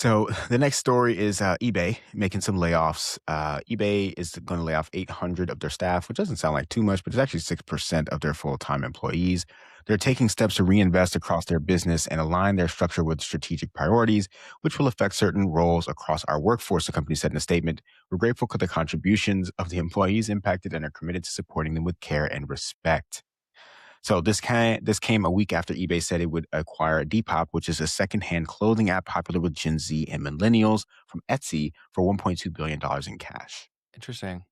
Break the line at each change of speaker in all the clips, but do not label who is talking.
So the next story is eBay making some layoffs. eBay is going to lay off 800 of their staff, which doesn't sound like too much, but it's actually 6% of their full time employees. They're taking steps to reinvest across their business and align their structure with strategic priorities, which will affect certain roles across our workforce, the company said in a statement. We're grateful for the contributions of the employees impacted and are committed to supporting them with care and respect. So this came a week after eBay said it would acquire Depop, which is a secondhand clothing app popular with Gen Z and millennials, from Etsy for $1.2 billion in cash.
Interesting.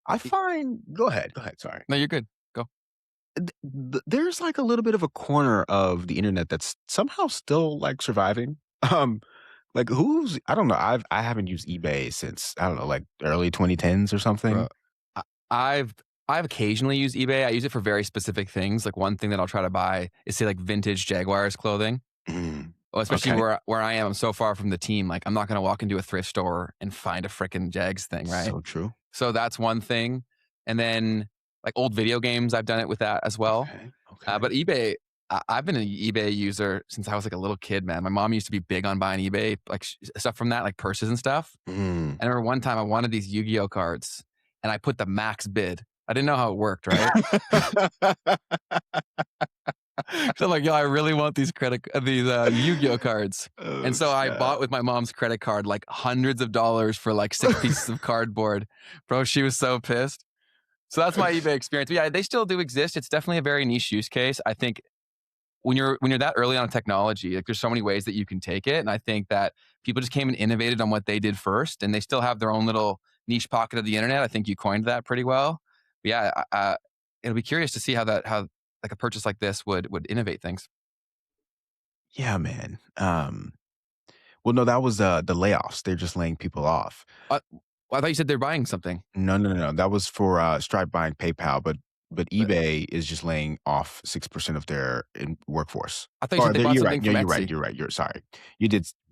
I
Y
find go ahead, sorry.
No, you're good. Go.
There's like a little bit of a corner of the internet that's somehow still like surviving. Um like who's I don't know. I haven't used eBay since I don't know, like early 2010s or
Bro,
something.
I I've I've occasionally used eBay. I use it for very specific things. Like, one thing that I'll try to buy is, say, like, vintage Jaguars clothing.
Mm,
Well, especially
okay.
where I am, I'm so far from the team, like, I'm not gonna walk into a thrift store and find a frickin' Jags thing, right?
So true.
So that's one thing, and then, like, old video games, I've done it with that as well.
Okay. Okay.
But eBay, I've been an eBay user since I was, like, a little kid, man. My mom used to be big on buying eBay, like, stuff from that, like purses and stuff.
Mm.
And I remember one time I wanted these Yu-Gi-Oh cards, and I put the max bid. I didn't know how it worked, right? So I'm like, "Yo, I really want these Yu-Gi-Oh cards." And
Oh,
so I
snap.
bought with my mom's credit card, like, hundreds of dollars for, like, 6 pieces of cardboard. Bro, she was so pissed. So that's my eBay experience. But yeah, they still do exist. It's definitely a very niche use case. I think when you're that early on technology, like, there's so many ways that you can take it, and I think that people just came and innovated on what they did first, and they still have their own little niche pocket of the internet. I think you coined that pretty well. But yeah, it'll be curious to see how like a purchase like this would innovate things.
Yeah, man. Well, no, that was, the layoffs. They're just laying people off.
Well, I thought you said they're buying something.
No, no, no, no. That was for, Stripe buying PayPal, but
But
eBay is just laying off 6% of their workforce.
I thought you
Or
said they
they
bought
you're right.
something
Yeah,
from
you're right,
Etsy.
you're right, you're sorry.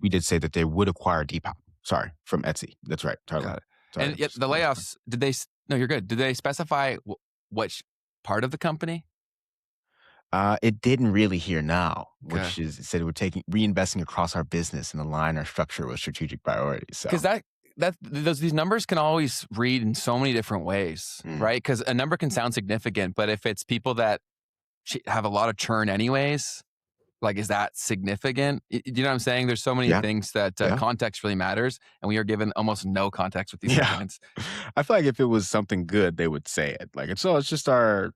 We did say that they would acquire Depop. Sorry, from Etsy. That's right.
Got it.
Sorry,
And yet the layoffs, did they no, you're good. Did they specify which part of the company?
It didn't really hear now,
Okay.
which is it said we're taking reinvesting across our business and align our structure with strategic priorities, so
'Cause these numbers can always read in so many different ways,
mm,
right? Because a number can sound significant, but if it's people that have a lot of churn anyways, like, is that significant? Do you know what I'm saying? There's so many
yeah,
things that,
yeah.
context really matters, and we are given almost no context with these
Yeah.
headlines.
I feel like if it was something good, they would say it. Like, it's just our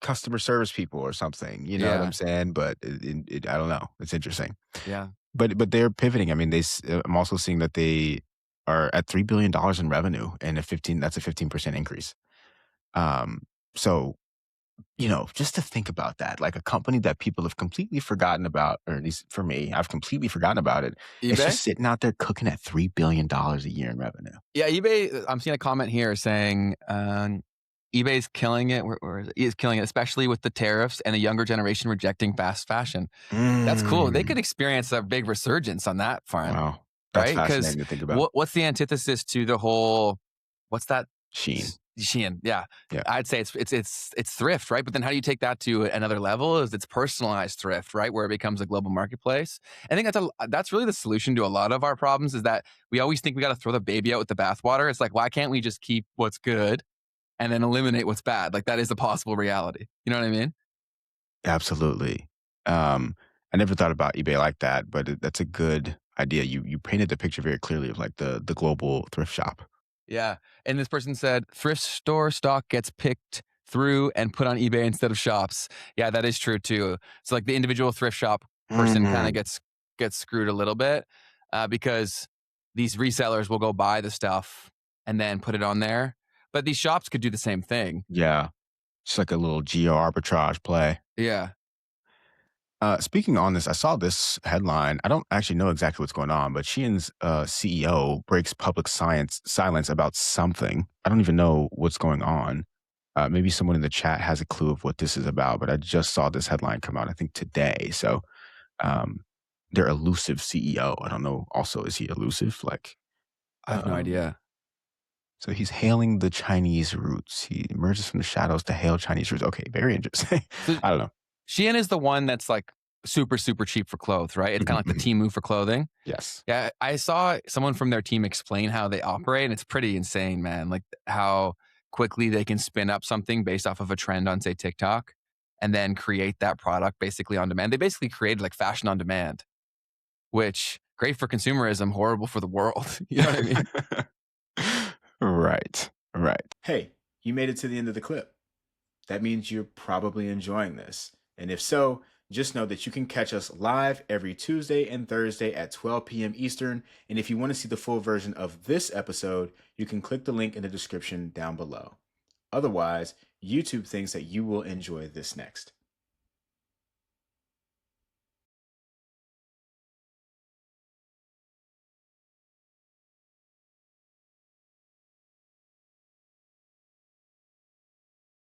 customer service people or something, you know what I'm
Yeah,
saying? But I don't know. It's interesting.
yeah.
But they're pivoting. I mean, I'm also seeing that they are at $3 billion in revenue and that's a 15% increase. Um, so, just to think about that, like a company that people have completely forgotten about, or at least for me, I've completely forgotten about it. It's
eBay?
just sitting out there cooking at $3 billion a year in revenue.
Yeah, eBay, I'm seeing a comment here saying, eBay's killing it. Where is it? Is killing it, especially with the tariffs and the younger generation rejecting fast fashion. That's cool. They
Mm.
could experience a big resurgence on that front,
Wow. That's
right? Because
fascinating to think about.
what's the antithesis to the whole what's that?
Shein.
Shein, yeah.
Yeah.
I'd say it's thrift, right? But then how do you take that to another level? Is it's personalized thrift, right? Where it becomes a global marketplace. I think that's really the solution to a lot of our problems is that we always think we got to throw the baby out with the bathwater. It's like, why can't we just keep what's good and then eliminate what's bad? Like, that is a possible reality. You know what I mean?
Absolutely. Um, I never thought about eBay like that, but that's a good idea. You painted the picture very clearly of like the global thrift shop.
Yeah. And this person said thrift store stock gets picked through and put on eBay instead of shops. Yeah, that is true too. So like the individual thrift shop person kind of
Mhm.
gets screwed a little bit because these resellers will go buy the stuff and then put it on there. But these shops could do the same thing.
Yeah. It's like a little geo arbitrage play.
Yeah.
Speaking on this, I saw this headline. I don't actually know exactly what's going on, but Shein's CEO breaks public science silence about something. I don't even know what's going on. Maybe someone in the chat has a clue of what this is about, but I just saw this headline come out, I think today. So um, their elusive CEO. I don't know. Also, is he elusive? Like,
I have no
um,
idea.
so he's hailing the Chinese roots. He emerges from the shadows to hail Chinese roots. Okay, very interesting.
So
I don't know.
Shein is the one that's like super, super cheap for clothes, right? It's kind
Mhm,
of like the
mhm.
Temu for clothing.
Yes.
Yeah, I saw someone from their team explain how they operate, and it's pretty insane, man. Like how quickly they can spin up something based off of a trend on, say, TikTok, and then create that product basically on demand. They basically created like fashion on demand, which great for consumerism, horrible for the world. You know what I mean?
Right, right. Hey, you made it to the end of the clip. That means you're probably enjoying this. And if so, just know that you can catch us live every Tuesday and Thursday at 12 p.m. Eastern. And if you want to see the full version of this episode, you can click the link in the description down below. Otherwise, YouTube thinks that you will enjoy this next.